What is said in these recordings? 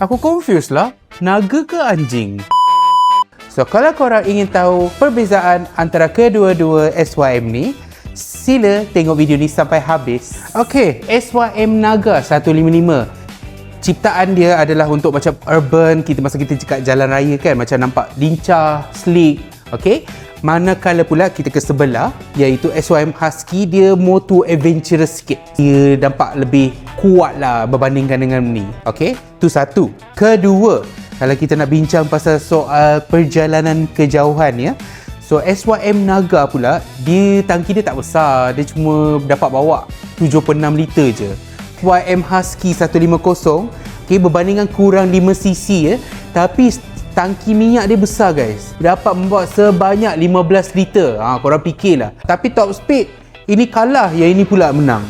Aku confused lah. Naga ke anjing? So, kalau korang ingin tahu perbezaan antara kedua-dua SYM ni, sila tengok video ni sampai habis. Okay, SYM Naga 155. Ciptaan dia adalah untuk macam urban, masa kita cakap jalan raya kan, macam nampak lincah, sleek. Okay, manakala pula kita ke sebelah, iaitu SYM Husky, dia more to adventurous sikit. Dia nampak lebih kuat lah berbandingkan dengan ni. Okay, tu satu. Kedua, kalau kita nak bincang pasal soal perjalanan kejauhan ya, so SYM Naga pula, tangki dia tak besar, dia cuma dapat bawa 7.6 liter je. SYM Husky 150, okay, berbandingan kurang 5cc ya, tapi tangki minyak dia besar guys, dapat membawa sebanyak 15 liter. Korang fikirlah. Tapi top speed, ini kalah, yang ini pula menang.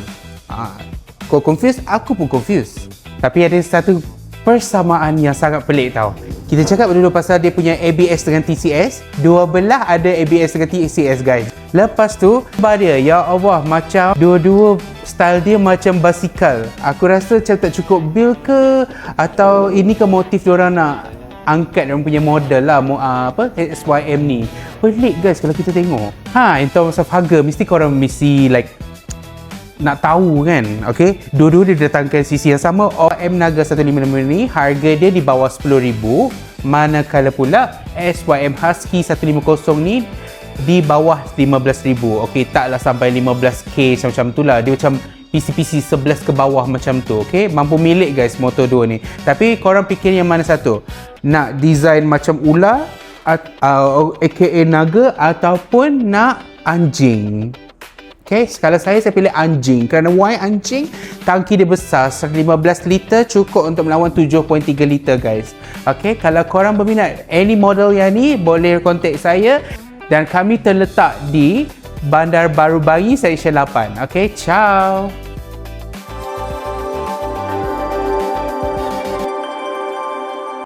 Kau confused? Aku pun confused. Tapi ada satu persamaan yang sangat pelik tau. Kita cakap dulu pasal dia punya ABS dengan TCS. Dua belah ada ABS dengan TCS guys. Lepas tu, dia, ya Allah, macam dua-dua style dia macam basikal. Aku rasa macam tak cukup build ke, atau ini ke motif diorang nak angkat diorang punya model lah, SYM ni. Pelik guys kalau kita tengok. In terms of harga, mesti korang like nak tahu kan. Okay, dua-dua dia datangkan sisi yang sama. SYM Naga 155 ni harga dia di bawah 10,000, manakala pula SYM Husky 150 ni di bawah 15,000. Okay, taklah sampai 15k macam tu lah. Dia macam PC 11 ke bawah macam tu. Okay, mampu milik guys motor dua ni. Tapi korang fikir yang mana satu? Nak design macam ular, aka naga, ataupun nak anjing? Okay, kalau saya pilih anjing. Kerana why anjing? Tangki dia besar, 15 liter cukup untuk melawan 7.3 liter guys. Okay, kalau korang berminat any model yang ni, boleh contact saya. Dan kami terletak di Bandar Baru Bayi, Seksyen 8. Okay, ciao.